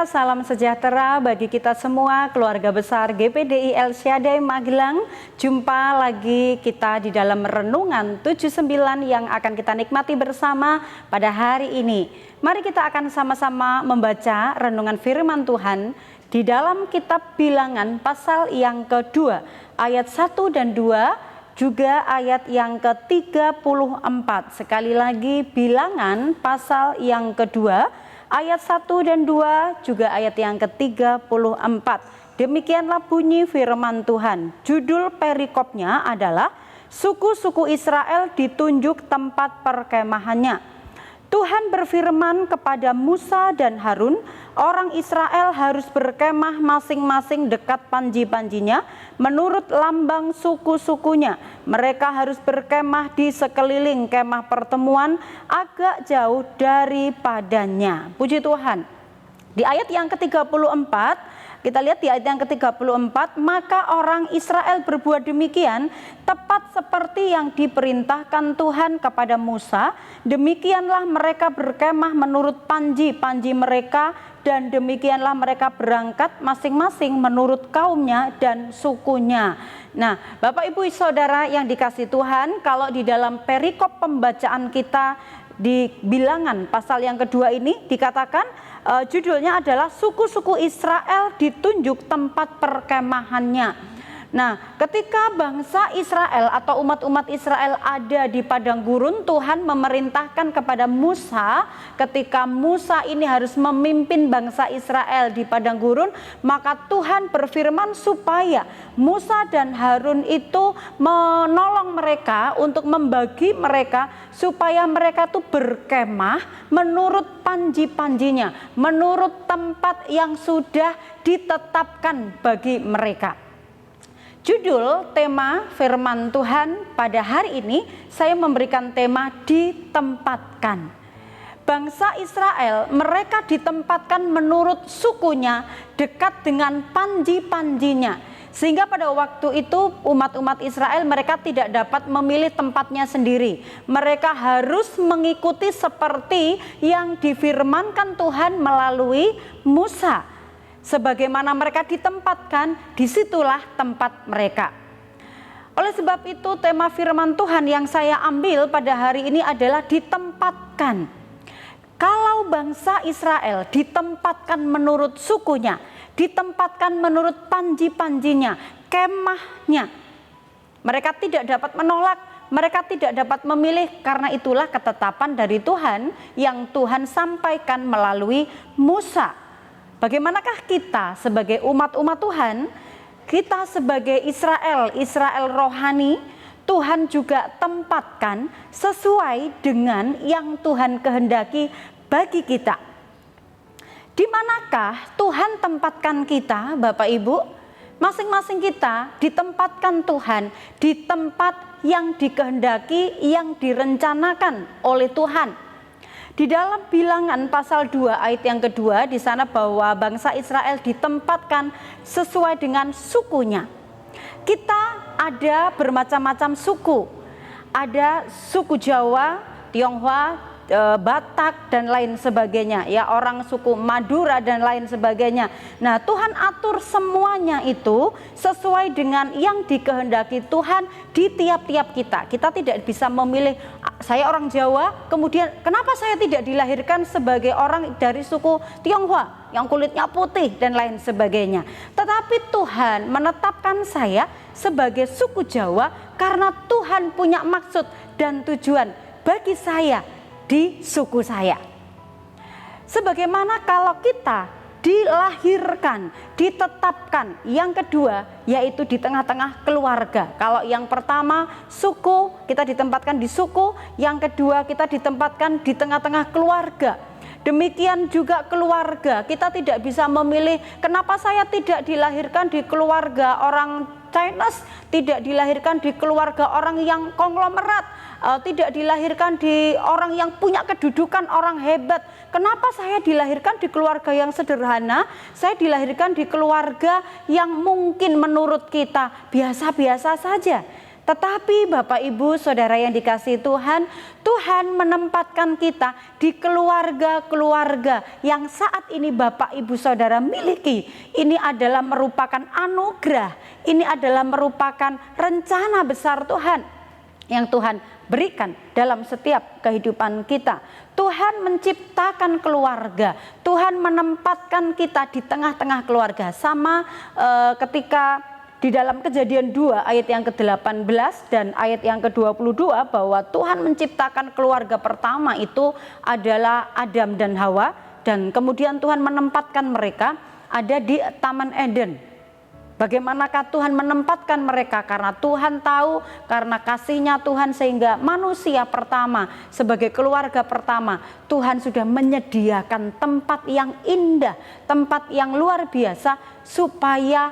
saudara, salam sejahtera bagi kita semua, keluarga besar GPDI El Shaddai Magelang. Jumpa lagi kita di dalam Renungan 79 yang akan kita nikmati bersama pada hari ini. Mari kita akan sama-sama membaca renungan firman Tuhan di dalam kitab Bilangan pasal yang kedua, ayat 1 dan 2, juga ayat yang ke-34. Sekali lagi Bilangan pasal yang kedua, ayat 1 dan 2, juga ayat yang ke-34. Demikianlah bunyi firman Tuhan. Judul perikopnya adalah suku-suku Israel ditunjuk tempat perkemahannya. Tuhan berfirman kepada Musa dan Harun, orang Israel harus berkemah masing-masing dekat panji-panjinya menurut lambang suku-sukunya. Mereka harus berkemah di sekeliling kemah pertemuan agak jauh daripadanya. Puji Tuhan. Di ayat yang ke-34, kita lihat di ayat yang ke-34, maka orang Israel berbuat demikian tepat seperti yang diperintahkan Tuhan kepada Musa. Demikianlah mereka berkemah menurut panji-panji mereka, dan demikianlah mereka berangkat masing-masing menurut kaumnya dan sukunya. Nah, Bapak Ibu Saudara yang dikasihi Tuhan, kalau di dalam perikop pembacaan kita di Bilangan pasal yang kedua ini dikatakan judulnya adalah suku-suku Israel ditunjuk tempat perkemahannya. Nah, ketika bangsa Israel atau umat-umat Israel ada di padang gurun, Tuhan memerintahkan kepada Musa, ketika Musa ini harus memimpin bangsa Israel di padang gurun, maka Tuhan berfirman supaya Musa dan Harun itu menolong mereka untuk membagi mereka supaya mereka tuh berkemah menurut panji-panjinya, menurut tempat yang sudah ditetapkan bagi mereka. Judul tema firman Tuhan pada hari ini, saya memberikan tema ditempatkan. Bangsa Israel, mereka ditempatkan menurut sukunya, dekat dengan panji-panjinya. Sehingga pada waktu itu umat-umat Israel mereka tidak dapat memilih tempatnya sendiri. Mereka harus mengikuti seperti yang difirmankan Tuhan melalui Musa. Sebagaimana mereka ditempatkan, disitulah tempat mereka. Oleh sebab itu tema firman Tuhan yang saya ambil pada hari ini adalah ditempatkan. Kalau bangsa Israel ditempatkan menurut sukunya, ditempatkan menurut panji-panjinya, kemahnya, mereka tidak dapat menolak, mereka tidak dapat memilih, karena itulah ketetapan dari Tuhan yang Tuhan sampaikan melalui Musa. Bagaimanakah kita sebagai umat-umat Tuhan, kita sebagai Israel rohani, Tuhan juga tempatkan sesuai dengan yang Tuhan kehendaki bagi kita. Di manakah Tuhan tempatkan kita, Bapak Ibu? Masing-masing kita ditempatkan Tuhan di tempat yang dikehendaki, yang direncanakan oleh Tuhan. Di dalam Bilangan pasal 2 ayat yang kedua, di sana bahwa bangsa Israel ditempatkan sesuai dengan sukunya. Kita ada bermacam-macam suku. Ada suku Jawa, Tionghoa, Batak dan lain sebagainya, ya, orang suku Madura dan lain sebagainya. Nah, Tuhan atur semuanya itu sesuai dengan yang dikehendaki Tuhan di tiap-tiap kita. Kita tidak bisa memilih, saya orang Jawa, kemudian kenapa saya tidak dilahirkan sebagai orang dari suku Tionghoa yang kulitnya putih dan lain sebagainya. Tetapi Tuhan menetapkan saya sebagai suku Jawa karena Tuhan punya maksud dan tujuan bagi saya di suku saya. Sebagaimana kalau kita dilahirkan, ditetapkan, yang kedua yaitu di tengah-tengah keluarga. Kalau yang pertama suku, kita ditempatkan di suku, yang kedua kita ditempatkan di tengah-tengah keluarga. Demikian juga keluarga, kita tidak bisa memilih kenapa saya tidak dilahirkan di keluarga orang Chinese, tidak dilahirkan di keluarga orang yang konglomerat, tidak dilahirkan di orang yang punya kedudukan orang hebat. Kenapa saya dilahirkan di keluarga yang sederhana? Saya dilahirkan di keluarga yang mungkin menurut kita biasa-biasa saja. Tetapi Bapak Ibu Saudara yang dikasihi Tuhan, Tuhan menempatkan kita di keluarga-keluarga yang saat ini Bapak Ibu Saudara miliki. Ini adalah merupakan anugerah, ini adalah merupakan rencana besar Tuhan yang Tuhan berikan dalam setiap kehidupan kita. Tuhan menciptakan keluarga, Tuhan menempatkan kita di tengah-tengah keluarga. Sama ketika di dalam Kejadian 2 ayat yang ke-18 dan ayat yang ke-22 bahwa Tuhan menciptakan keluarga pertama itu adalah Adam dan Hawa, dan kemudian Tuhan menempatkan mereka ada di Taman Eden. Bagaimanakah Tuhan menempatkan mereka? Karena Tuhan tahu, karena kasih-Nya Tuhan, sehingga manusia pertama sebagai keluarga pertama Tuhan sudah menyediakan tempat yang indah, tempat yang luar biasa supaya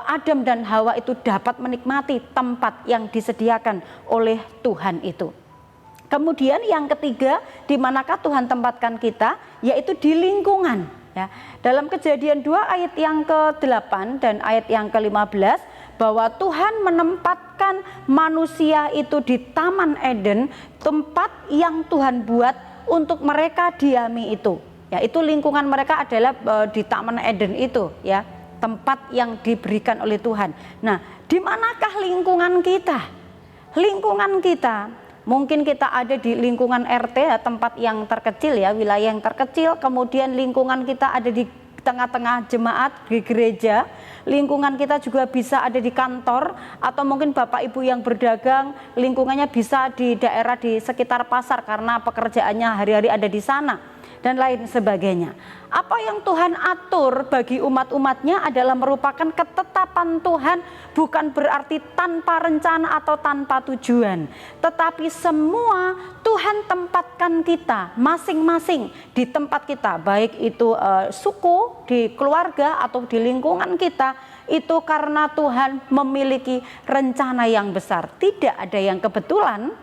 Adam dan Hawa itu dapat menikmati tempat yang disediakan oleh Tuhan itu. Kemudian yang ketiga, di manakah Tuhan tempatkan kita? Yaitu di lingkungan. Ya, dalam Kejadian 2 ayat yang ke-8 dan ayat yang ke-15 bahwa Tuhan menempatkan manusia itu di Taman Eden, tempat yang Tuhan buat untuk mereka diami itu. Ya, itu lingkungan mereka adalah di Taman Eden itu, ya, tempat yang diberikan oleh Tuhan. Nah, di manakah lingkungan kita? Lingkungan kita mungkin kita ada di lingkungan RT, ya, tempat yang terkecil, ya, wilayah yang terkecil. Kemudian lingkungan kita ada di tengah-tengah jemaat di gereja. Lingkungan kita juga bisa ada di kantor, atau mungkin Bapak Ibu yang berdagang, lingkungannya bisa di daerah di sekitar pasar karena pekerjaannya hari-hari ada di sana, dan lain sebagainya. Apa yang Tuhan atur bagi umat-umatnya adalah merupakan ketetapan Tuhan, bukan berarti tanpa rencana atau tanpa tujuan. Tetapi semua Tuhan tempatkan kita masing-masing di tempat kita, baik itu suku, di keluarga, atau di lingkungan kita, itu karena Tuhan memiliki rencana yang besar. Tidak ada yang kebetulan.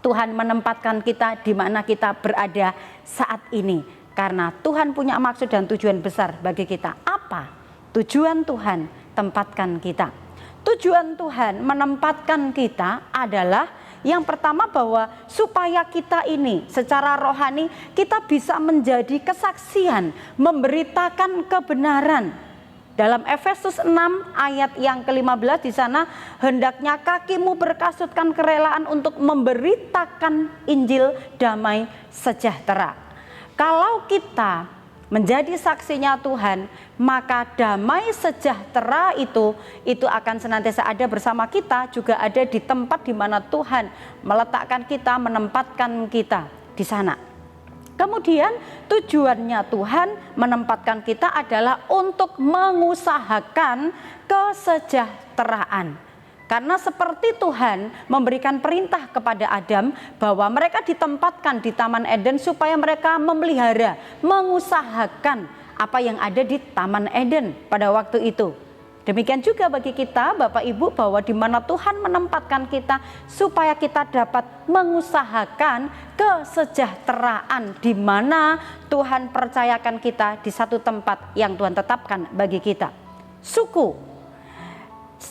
Tuhan menempatkan kita di mana kita berada saat ini. Karena Tuhan punya maksud dan tujuan besar bagi kita. Apa tujuan Tuhan tempatkan kita? Tujuan Tuhan menempatkan kita adalah yang pertama bahwa supaya kita ini secara rohani kita bisa menjadi kesaksian, memberitakan kebenaran. Dalam Efesus 6 ayat yang ke-15 di sana, hendaknya kakimu berkasutkan kerelaan untuk memberitakan Injil damai sejahtera. Kalau kita menjadi saksinya Tuhan, maka damai sejahtera itu akan senantiasa ada bersama kita, juga ada di tempat di mana Tuhan meletakkan kita, menempatkan kita di sana. Kemudian tujuannya Tuhan menempatkan kita adalah untuk mengusahakan kesejahteraan. Karena seperti Tuhan memberikan perintah kepada Adam bahwa mereka ditempatkan di Taman Eden supaya mereka memelihara, mengusahakan apa yang ada di Taman Eden pada waktu itu. Demikian juga bagi kita Bapak Ibu, bahwa di mana Tuhan menempatkan kita supaya kita dapat mengusahakan kesejahteraan, di mana Tuhan percayakan kita di satu tempat yang Tuhan tetapkan bagi kita. Suku.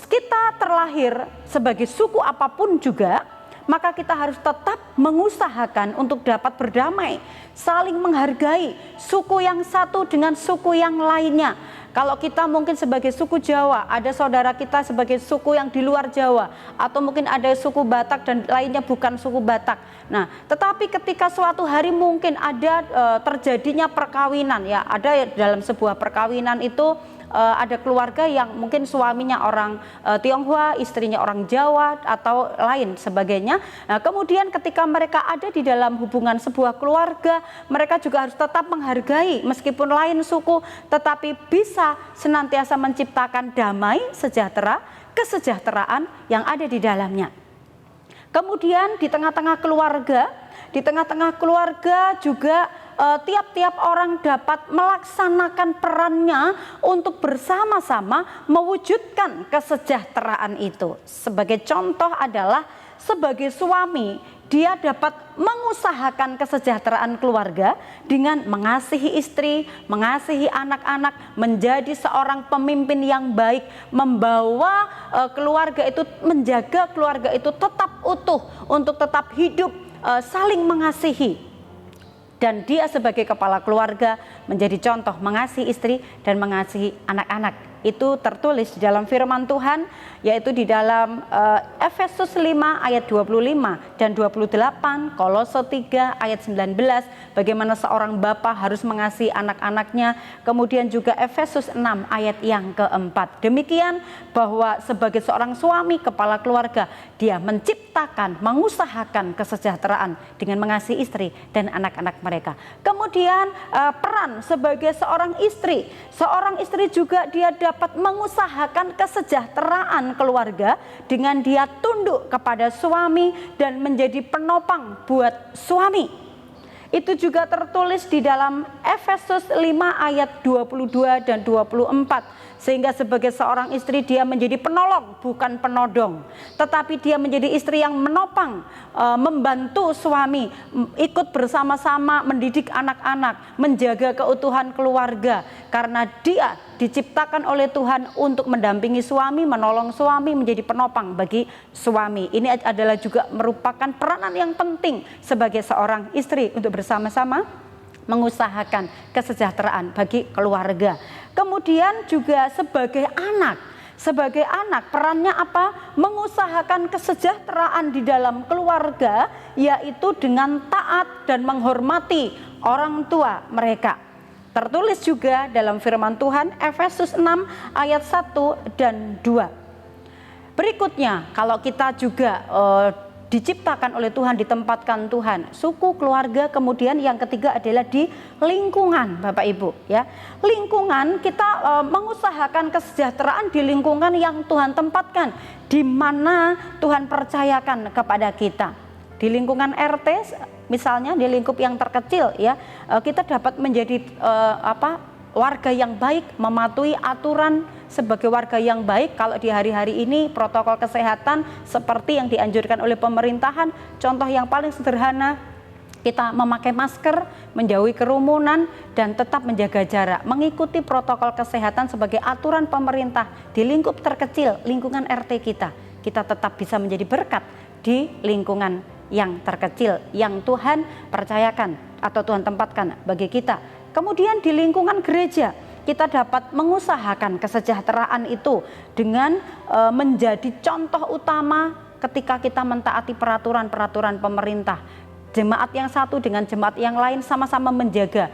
Kita terlahir sebagai suku apapun juga, maka kita harus tetap mengusahakan untuk dapat berdamai, saling menghargai suku yang satu dengan suku yang lainnya. Kalau kita mungkin sebagai suku Jawa, ada saudara kita sebagai suku yang di luar Jawa, atau mungkin ada suku Batak dan lainnya bukan suku Batak. Nah, tetapi ketika suatu hari mungkin ada terjadinya perkawinan, ya, ada dalam sebuah perkawinan itu ada keluarga yang mungkin suaminya orang Tionghoa, istrinya orang Jawa atau lain sebagainya. Nah, kemudian ketika mereka ada di dalam hubungan sebuah keluarga, mereka juga harus tetap menghargai meskipun lain suku, tetapi bisa senantiasa menciptakan damai, sejahtera, kesejahteraan yang ada di dalamnya. Kemudian di tengah-tengah keluarga juga tiap-tiap orang dapat melaksanakan perannya untuk bersama-sama mewujudkan kesejahteraan itu. Sebagai contoh adalah sebagai suami, dia dapat mengusahakan kesejahteraan keluarga dengan mengasihi istri, mengasihi anak-anak, menjadi seorang pemimpin yang baik, membawa keluarga itu, menjaga keluarga itu tetap utuh, untuk tetap hidup, saling mengasihi. Dan dia sebagai kepala keluarga menjadi contoh mengasihi istri dan mengasihi anak-anak. Itu tertulis di dalam firman Tuhan, yaitu di dalam Efesus 5 ayat 25 dan 28, Kolose 3 ayat 19, bagaimana seorang bapa harus mengasihi anak-anaknya, kemudian juga Efesus 6 ayat yang keempat. Demikian bahwa sebagai seorang suami kepala keluarga, dia menciptakan, mengusahakan kesejahteraan dengan mengasihi istri dan anak-anak mereka. Kemudian peran sebagai seorang istri juga dia dapat mengusahakan kesejahteraan keluarga dengan dia tunduk kepada suami dan menjadi penopang buat suami. Itu juga tertulis di dalam Efesus 5 ayat 22 dan 24. Sehingga sebagai seorang istri dia menjadi penolong, bukan penodong. Tetapi dia menjadi istri yang menopang, membantu suami, ikut bersama-sama mendidik anak-anak, menjaga keutuhan keluarga. Karena dia diciptakan oleh Tuhan untuk mendampingi suami, menolong suami, menjadi penopang bagi suami. Ini adalah juga merupakan peranan yang penting sebagai seorang istri untuk bersama-sama mengusahakan kesejahteraan bagi keluarga. Kemudian juga sebagai anak perannya apa? Mengusahakan kesejahteraan di dalam keluarga, yaitu dengan taat dan menghormati orang tua mereka. Tertulis juga dalam firman Tuhan Efesus 6 ayat 1 dan 2. Berikutnya, kalau kita juga diciptakan oleh Tuhan, ditempatkan Tuhan, suku, keluarga, kemudian yang ketiga adalah di lingkungan, Bapak Ibu, ya. Lingkungan kita mengusahakan kesejahteraan di lingkungan yang Tuhan tempatkan, di mana Tuhan percayakan kepada kita. Di lingkungan RT, misalnya di lingkup yang terkecil, ya, kita dapat menjadi warga yang baik, mematuhi aturan sebagai warga yang baik. Kalau di hari-hari ini protokol kesehatan seperti yang dianjurkan oleh pemerintahan, contoh yang paling sederhana, kita memakai masker, menjauhi kerumunan, dan tetap menjaga jarak, mengikuti protokol kesehatan sebagai aturan pemerintah di lingkup terkecil, lingkungan RT kita tetap bisa menjadi berkat di lingkungan yang terkecil yang Tuhan percayakan atau Tuhan tempatkan bagi kita. Kemudian di lingkungan gereja kita dapat mengusahakan kesejahteraan itu dengan menjadi contoh utama ketika kita mentaati peraturan-peraturan pemerintah. Jemaat yang satu dengan jemaat yang lain sama-sama menjaga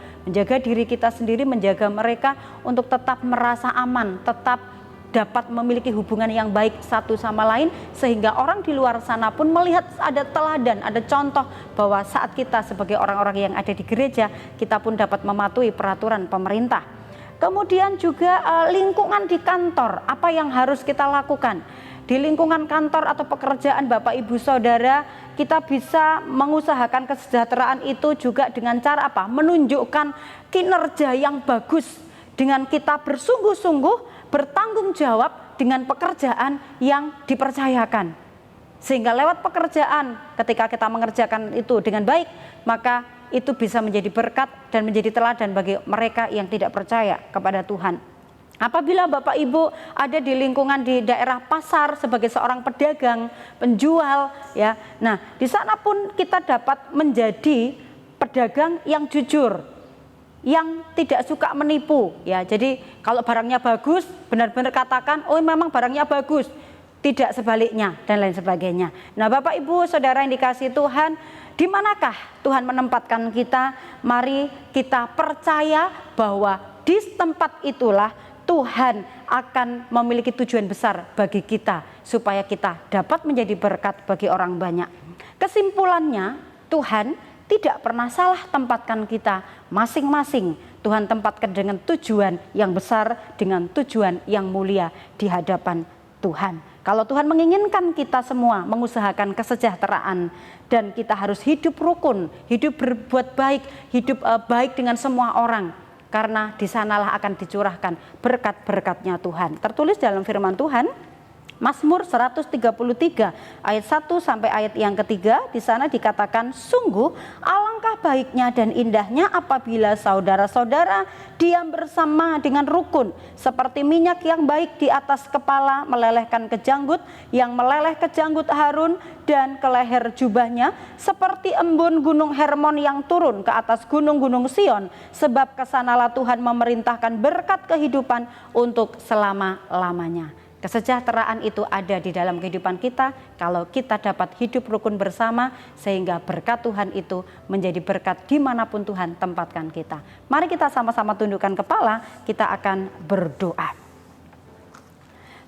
diri kita sendiri, menjaga mereka untuk tetap merasa aman, tetap dapat memiliki hubungan yang baik satu sama lain, sehingga orang di luar sana pun melihat ada teladan, ada contoh bahwa saat kita sebagai orang-orang yang ada di gereja, kita pun dapat mematuhi peraturan pemerintah. Kemudian juga lingkungan di kantor, apa yang harus kita lakukan? Di lingkungan kantor atau pekerjaan Bapak Ibu Saudara, kita bisa mengusahakan kesejahteraan itu juga dengan cara apa? Menunjukkan kinerja yang bagus, dengan kita bersungguh-sungguh bertanggung jawab dengan pekerjaan yang dipercayakan. Sehingga lewat pekerjaan, ketika kita mengerjakan itu dengan baik, maka itu bisa menjadi berkat dan menjadi teladan bagi mereka yang tidak percaya kepada Tuhan. Apabila Bapak Ibu ada di lingkungan di daerah pasar sebagai seorang pedagang, penjual, ya. Nah, di sana pun kita dapat menjadi pedagang yang jujur, yang tidak suka menipu, ya. Jadi kalau barangnya bagus, benar-benar katakan, oh memang barangnya bagus, tidak sebaliknya dan lain sebagainya. Nah, Bapak Ibu Saudara yang dikasihi Tuhan, di manakah Tuhan menempatkan kita? Mari kita percaya bahwa di tempat itulah Tuhan akan memiliki tujuan besar bagi kita, supaya kita dapat menjadi berkat bagi orang banyak. Kesimpulannya, Tuhan tidak pernah salah tempatkan kita masing-masing. Tuhan tempatkan dengan tujuan yang besar, dengan tujuan yang mulia di hadapan Tuhan. Kalau Tuhan menginginkan kita semua mengusahakan kesejahteraan, dan kita harus hidup rukun, hidup berbuat baik, hidup baik dengan semua orang, karena di sanalah akan dicurahkan berkat-berkatnya Tuhan. Tertulis dalam firman Tuhan, Mazmur 133 ayat 1 sampai ayat yang ketiga, di sana dikatakan, sungguh alangkah baiknya dan indahnya apabila saudara-saudara diam bersama dengan rukun, seperti minyak yang baik di atas kepala melelehkan ke janggut, yang meleleh ke janggut Harun dan ke leher jubahnya, seperti embun gunung Hermon yang turun ke atas gunung-gunung Sion, sebab kesanalah Tuhan memerintahkan berkat kehidupan untuk selama-lamanya. Kesejahteraan itu ada di dalam kehidupan kita kalau kita dapat hidup rukun bersama, sehingga berkat Tuhan itu menjadi berkat dimanapun Tuhan tempatkan kita. Mari kita sama-sama tundukkan kepala, kita akan berdoa.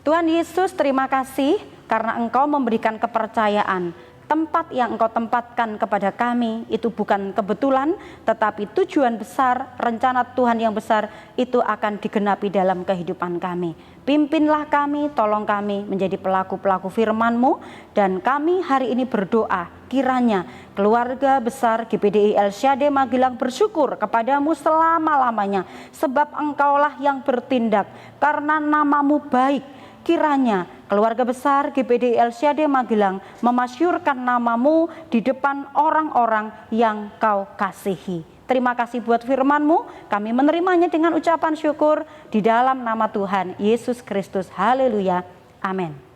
Tuhan Yesus, terima kasih karena Engkau memberikan kepercayaan. Tempat yang Engkau tempatkan kepada kami itu bukan kebetulan, tetapi tujuan besar, rencana Tuhan yang besar itu akan digenapi dalam kehidupan kami. Pimpinlah kami, tolong kami menjadi pelaku-pelaku firman-Mu, dan kami hari ini berdoa kiranya keluarga besar GPDI El Shaddai Magelang bersyukur kepadamu selama-lamanya, sebab Engkaulah yang bertindak karena nama-Mu baik. Kiranya keluarga besar GPDI El Shaddai Magelang memasyurkan nama-Mu di depan orang-orang yang Kau kasihi. Terima kasih buat firman-Mu, kami menerimanya dengan ucapan syukur di dalam nama Tuhan Yesus Kristus. Haleluya, amin.